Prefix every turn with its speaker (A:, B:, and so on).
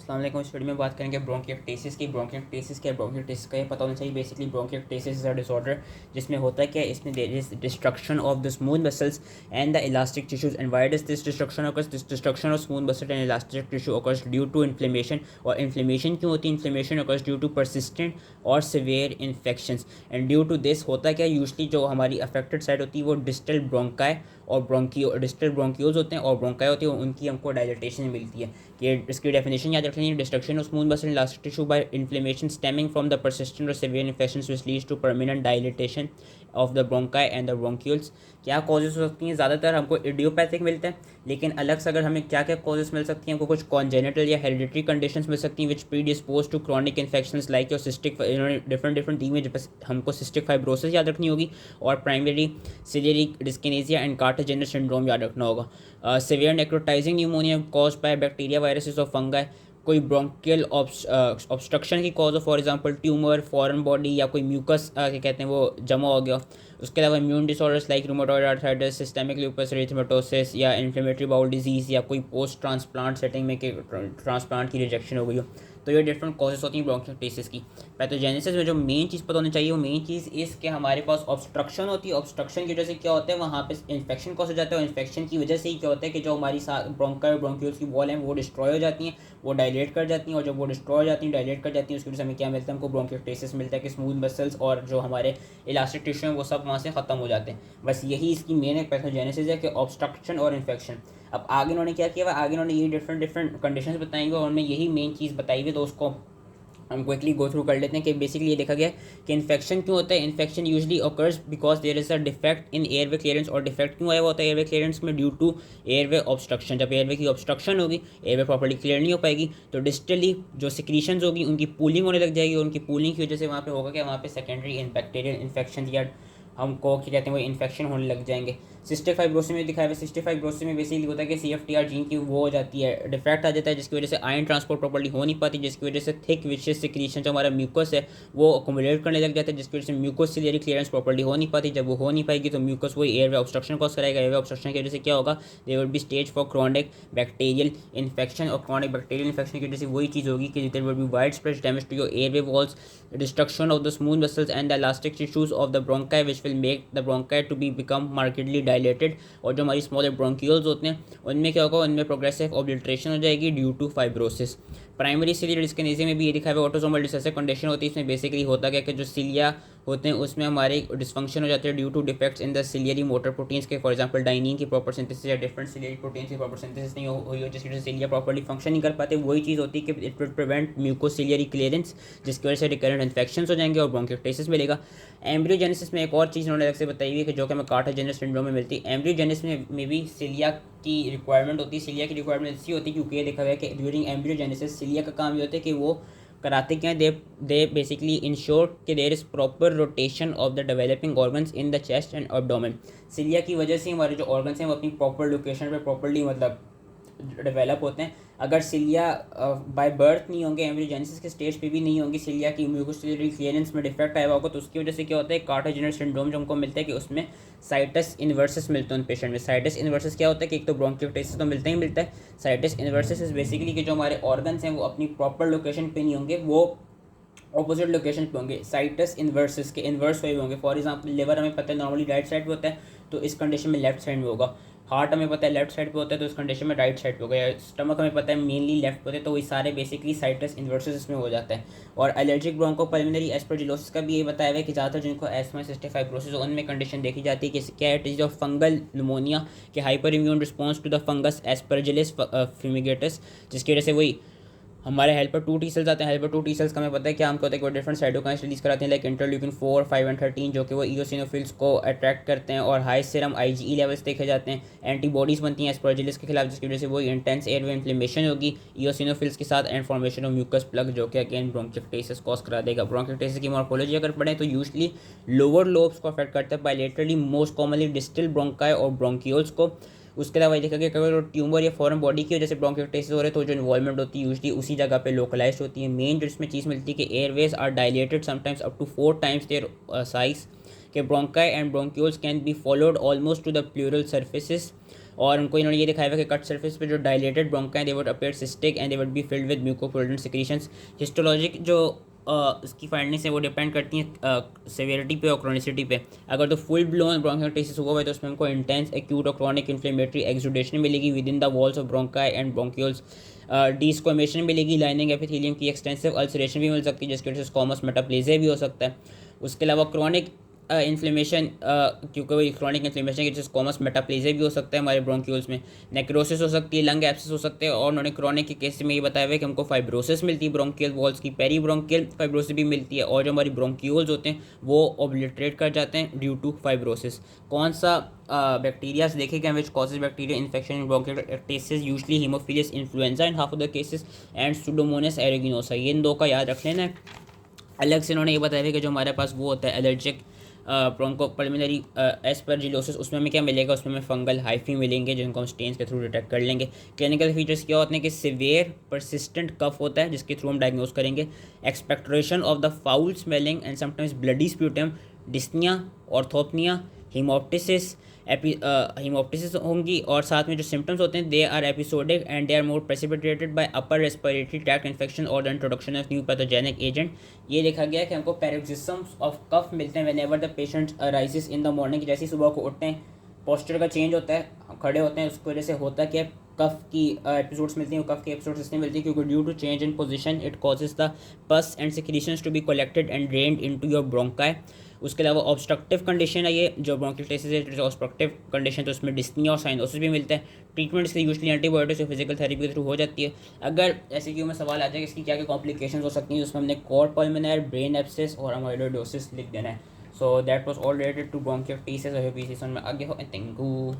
A: अस्सलाम वालेकुम। इस वीडियो में बात करेंगे ब्रोंकिएक्टेसिस की। ब्रोंकिएक्टेसिस क्या है? ब्रोंकिएक्टेसिस का ये पता होना चाहिए। Basically bronchiectasis is a disorder जिसमें होता है क्या है, इसमें there is destruction of the smooth muscles and the elastic tissues. And why does this destruction occurs? This destruction of smooth muscle and elastic tissue occurs due to inflammation. और inflammation क्यों होती है? Inflammation occurs due to persistent और severe infections. And due to this होता क्या, usually जो हमारी affected side होती है वो डिस्टल ब्रोंकाई और ब्रोंकियो डिस्टल ब्रोंकियोज होते हैं और ब्रोंकाई होती है, उनकी हमको डायलेटेशन मिलती है। कि इसकी डेफिनेशन याद रखनी है, destruction of smooth muscle elastic tissue by inflammation stemming from the persistent और severe infections which leads to permanent dilatation of the bronchi and the bronchioles. क्या कॉजेज हो सकती हैं? ज़्यादातर हमको इडियोपैथिक मिलता है, लेकिन अलग से अगर हमें क्या क्या कॉजेज मिल सकती हैं, हमको कुछ कॉन्जेनिटल या हेरिडिटरी कंडीशंस मिल सकती हैं which predispose to chronic infections like your cystic, different दी में हमको सिस्टिक फाइब्रोसिस याद रखनी होगी और primary ciliary dyskinesia and Kartagener's syndrome याद रखना होगा। Severe necrotizing pneumonia cause by bacteria, viruses और फंगाई। कोई ब्रोंकियल ऑब्स्ट्रक्शन की कॉज हो, for example tumour, foreign body या कोई म्यूकस क्या कहते हैं वो जमा हो गया। उसके अलावा immune disorders like rheumatoid arthritis, systemic lupus erythematosus या इन्फ्लेमेटरी बाउल डिजीज़ या कोई पोस्ट ट्रांसप्लांट सेटिंग में कि ट्रांसप्लांट की रिजेक्शन हो गई हो। तो ये डिफरेंट कॉजेस होती हैं ब्रोंकियोटेसिस की। पैथोजेनेसिस में जो मेन चीज़ पता होनी चाहिए वो मेन चीज़ इसके हमारे पास ऑब्स्ट्रक्शन होती है। ऑब्स्ट्रक्शन की वजह से क्या होता है, वहाँ पे इन्फेक्शन कॉज हो जाता है और इन्फेक्शन की वजह से ही क्या होता है कि जो हमारी ब्रोंका और ब्रोंक्यूल्स की वॉल हैं वो डिस्ट्रॉय हो जाती हैं, वो डायलेट कर जाती हैं। और जब वो डिस्ट्रॉय हो जाती हैं, डायलेट कर जाती हैं, उसकी वजह से हमें क्या मिलता है? हमको ब्रोंकियोटेसिस मिलता है कि स्मूथ मसल्स और जो हमारे इलास्टिक टिश्यू हैं वो सब वहाँ से ख़त्म हो जाते हैं। बस यही इसकी मेन एक पैथोजेनेसिस है कि ऑब्स्ट्रक्शन और इन्फेक्शन। अब आगे उन्होंने क्या किया, आगे उन्होंने ये डिफरेंट कंडीशंस बताएंगे और उनमें यही मेन चीज़ बताई हुई, तो उसको हम क्विकली गो थ्रू कर लेते हैं। कि बेसिकली ये देखा गया कि इन्फेक्शन क्यों होता है। Infection usually occurs because there is a defect in airway clearance. और डिफेक्ट क्यों आया हुआ होता है एयरवे क्लियरेंस में? Due to airway obstruction. जब एयरवे की ऑब्स्ट्रक्शन होगी, एयरवे प्रॉपर्ली क्लियर नहीं हो पाएगी, तो डिस्टली जो सिक्रीशंस होगी उनकी पूलिंग होने लग जाएगी। और उनकी पूलिंग की वजह से वहाँ पे होगा क्या, वहाँ पे सेकेंडरी बैक्टीरियल इन्फेक्शन या हमको क्या कहते हैं वो इन्फेक्शन होने लग जाएंगे। सिस्टिक फाइब्रोसिस में दिखाया हुआ, सिस्टिक फाइब्रोसिस में बेसिकली होता है कि CFTR जीन की वो हो जाती है, डिफेक्ट आ जाता है, जिसकी वजह से आयरन ट्रांसपोर्ट प्रॉपर्ली हो नहीं पाती, जिसकी वजह से थिक विशेष सिक्रीशन जो हमारा म्यूकस है वो अकोमोडेट करने लग जाता है, जिसकी वजह से म्यूकस सिलियरी क्लियरेंस प्रॉपर्ली हो नहीं पाती। जब वो हो नहीं पाएगी तो म्यूकस वही एयरवे ऑब्स्ट्रक्शन कॉज कराएगा। एयरवे ऑब्स्ट्रक्शन की वजह से क्या होगा, there will be stage for chronic bacterial infection. और क्रॉनिक बैक्टीरियल इन्फेक्शन की वजह से वही चीज़ होगी कि there will be wide spread damage to your airway walls, destruction of the smooth muscles and the elastic tissues of the bronchi which will make the bronchi to be become markedly dilated। और जो हमारी small bronchioles होते हैं उनमें क्या होगा, उनमें progressive ऑब्लिट्रेशन हो जाएगी ड्यू टू फाइब्रोसिस। प्राइमरी सिलियर डिस्किनेसिया में भी ये दिखा हुआ ऑटोसोमल रिसेसिव कंडीशन होती है। इसमें बेसिकली होता क्या कि जो सिलिया होते हैं उसमें हमारे डिस्फंक्शन हो जाते हैं due to defects in the ciliary motor proteins के। फॉर एग्जांपल डाइनिन की प्रॉपर सिंथेसिस या डिफरेंट सिलियरी प्रोटीन्स की प्रॉपर सिंथेसिस नहीं हुई हो, जिसकी वजह से सिलिया प्रॉपर्ली फंक्शन नहीं कर पाते। वही चीज़ होती है कि it will prevent mucociliary clearance, जिसकी वजह से रिकरेंट इन्फेक्शंस हो जाएंगे और ब्रोंकियोटेसिस मिलेगा। एम्ब्रियोजेनेसिस में एक और चीज़ उन्होंने अलग से बताई हुई है कि जो कि हमें कार्टिजेनस सिंड्रोम में मिलती है। एम्ब्रियोजेनेसिस में भी सिलिया की रिक्वायरमेंट होती है। सिलिया की रिक्वायरमेंट इसी होती है क्योंकि ये देखा गया कि ड्यूरिंग एम्ब्रियोजेनेसिस सिलिया का काम ये होता है कि वो कराते क्या है, दे बेसिकली इंश्योर कि there is proper rotation of the developing organs in the chest and abdomen. Cilia की वजह से हमारे जो ऑर्गन्स हैं वो अपनी प्रॉपर लोकेशन पे प्रॉपरली मतलब डेवलप होते हैं। अगर सिलिया बाय बर्थ नहीं होंगे, एम्ब्रियोजेनेसिस के स्टेज पे भी नहीं होंगी, सिलिया की म्यूकोसिलियरी क्लियरेंस में डिफेक्ट आया होगा, तो उसकी वजह से क्या होता है, कार्टिजेनस सिंड्रोम जो हमको मिलता है कि उसमें साइटस इन्वर्सस मिलते हैं उन पेशेंट में। साइटस इन्वर्सस क्या होता है कि एक तो ब्रोंकियोटेसिस तो मिलता ही मिलता है। साइटस इन्वर्सस इज बेसिकली कि जो हमारे ऑर्गन्स हैं वो अपनी प्रॉपर लोकेशन पे नहीं होंगे, वो ऑपोजिट लोकेशन पे होंगे। साइटस इन्वर्सस के इन्वर्स वे होंगे। फॉर एग्जांपल लिवर हमें पता है नॉर्मली राइट साइड पे होता है, तो इस कंडीशन में लेफ्ट साइड में होगा। हार्ट हमें पता है लेफ्ट साइड पे होता है, तो इस कंडीशन में राइट साइड पे होगा। या स्टमक हमें पता है मेनली लेफ्ट पे होते हैं, तो वही सारे बेसिकली साइटस इन्वर्सस इसमें हो जाता है। और एलर्जिक ब्रोंकोपल्मोनरी एस्परजिलोसिस का भी ये बताया हुआ है कि ज़्यादातर जिनको एस्मा सिस्टिक फाइब्रोसिस उनमें कंडीशन देखी जाती है कि क्या है, इज ऑफ फंगल निमोनिया के hyper immune response to the fungus aspergillus fumigatus, जिसकी वजह से वही हमारे हेल्पर 2 टी सेल्स आते हैं। हेल्पर 2 टी सेल्स का हमें पता है क्या हमको होता है कि वो डिफरेंट साइटोकाइंस रिलीज कराते हैं, लाइक इंटरल्यूकिन 4, 5 एंड 13, जो कि वो इओसिनोफिल्स को अट्रैक्ट करते हैं। और हाई सीरम IgE लेवल्स देखे जाते हैं। एंटीबॉडीज़ बनती हैं एस्परजिलिस के खिलाफ, जिसकी वजह से वो इंटेंस एयरवे इन्फ्लेमेशन होगी इओसिनोफिल्स के साथ, and formation of mucus plug, जो कि अगेन ब्रोंकियोटेसिस कॉज करा देगा। ब्रोंकियोटेसिस की मॉर्फोलॉजी अगर पढ़ें तो यूजली लोअर लोब्स को अफेक्ट करता है, bilaterally most commonly distal bronchi और ब्रोंक्यूल्स को। उसके अलावा देखा गया अगर ट्यूमर या फॉरेन बॉडी की वजह से ब्रोंकियोटेसिस हो रहे तो जो इन्वॉल्वमेंट होती है यूजली उसी जगह पे लोकलाइज होती है। मेन जो इसमें चीज़ मिलती है कि airways are dilated sometimes up to 4 times their size के bronchi and bronchioles can be followed almost to the pleural surfaces और उनको इन्होंने ये दिखाया हुआ कि कट सर्फेस पे जो डायलेटेड ब्रोंका हैं they would appear cystic and they would be filled with mucopurulent secretions. Histologic जो इसकी फाइंडिंग्स है वो डिपेंड करती हैं सेवेरिटी पे और क्रॉनिसिटी पे। अगर तो फुल ब्लोन ब्रोंकाइटिस हुआ है तो उसमें हमको इंटेंस एक्यूट और क्रॉनिक इन्फ्लेमेटरी एक्सुडेशन मिलेगी with in the walls of bronchi and bronchioles. Desquamation मिलेगी, लाइनिंग एपिथेलियम की एक्सटेंसिव अल्सरेशन भी मिल सकती है जिसकी वजह से स्क्वामस मेटाप्लेजिया भी हो सकता है। उसके अलावा क्रॉनिक इन्फ्लेमेशन, क्योंकि वही क्रॉनिक इन्फ्लेमेशन की जिस कॉमस मेटाप्लेजिया भी हो सकता है हमारे ब्रोंक्यूल्स में, नेक्रोसिस हो सकती है, लंग एब्सेस हो सकते हैं। और उन्होंने क्रॉनिक के केस में ये बताया हुआ है कि हमको फाइब्रोसिस मिलती है ब्रोंकियल वॉल्स की, पेरी ब्रोंकियल फाइब्रोसिस भी मिलती है, और जो हमारी ब्रोंक्यूल्स होते हैं वो ओब्लिटरेट कर जाते हैं ड्यू टू फाइब्रोसिस। कौन सा बैक्टीरियाज देखेगा which causes bacteria infection in bronchitis, usually haemophilus influenzae in half of the cases and pseudomonas aeruginosa. ये इन दो का याद रख लेना है। अलग से इन्होंने ये बताया है कि जो हमारे पास वो होता है एलर्जिक ब्रोंकोपल्मिनरी एस्परजिलोसिस, उसमें हमें क्या मिलेगा, उसमें हमें फंगल हाइफी मिलेंगे जिनको हम स्टेन्स के थ्रू डिटेक्ट कर लेंगे। क्लिनिकल फीचर्स क्या होते हैं कि सिवियर परसिस्टेंट कफ होता है जिसके थ्रू हम डायग्नोज करेंगे, expectoration of the foul smelling and sometimes bloody sputum, dyspnoea, orthopnoea, haemoptysis haemoptysis होंगी। और साथ में जो सिम्टम्स होते हैं they are episodic and they are more precipitated by upper respiratory tract infection और the introduction of new pathogenic agent. ये देखा गया है कि हमको पैरोक्सिस्म्स ऑफ कफ मिलते हैं when ever the patient arises in the morning. जैसे ही सुबह को उठते हैं पोस्चर का चेंज होता है, खड़े होते हैं, उसकी वजह से होता क्या है कफ की एपिसोड्स मिलती हैं। कफ की एपिसोड्स इसलिए मिलती है क्योंकि due to change in position it causes the pus and secretions to be collected and drained into your bronchi. उसके अलावा ऑब्स्ट्रक्टिव कंडीशन है ये जो ब्रोंकाइटिस है, जो ऑब्स्ट्रक्टिव कंडीशन तो उसमें डिस्निया और साइनोसिस भी मिलता है। ट्रीटमेंट इसके यूजुअली एंटीबायोटिक्स और फिजिकल थेरेपी के थ्रू हो जाती है। अगर ऐसे क्यों में सवाल आ जाए कि इसकी क्या क्या कॉम्प्लिकेशंस हो सकती हैं, उसमें हमने कॉर्ड पल्मोनरी, ब्रेन एब्सेस और अमाइलोइडोसिस लिख देना है। So that was all related to bronchitis. I hope इस सेशन में आगे हो। Thank you.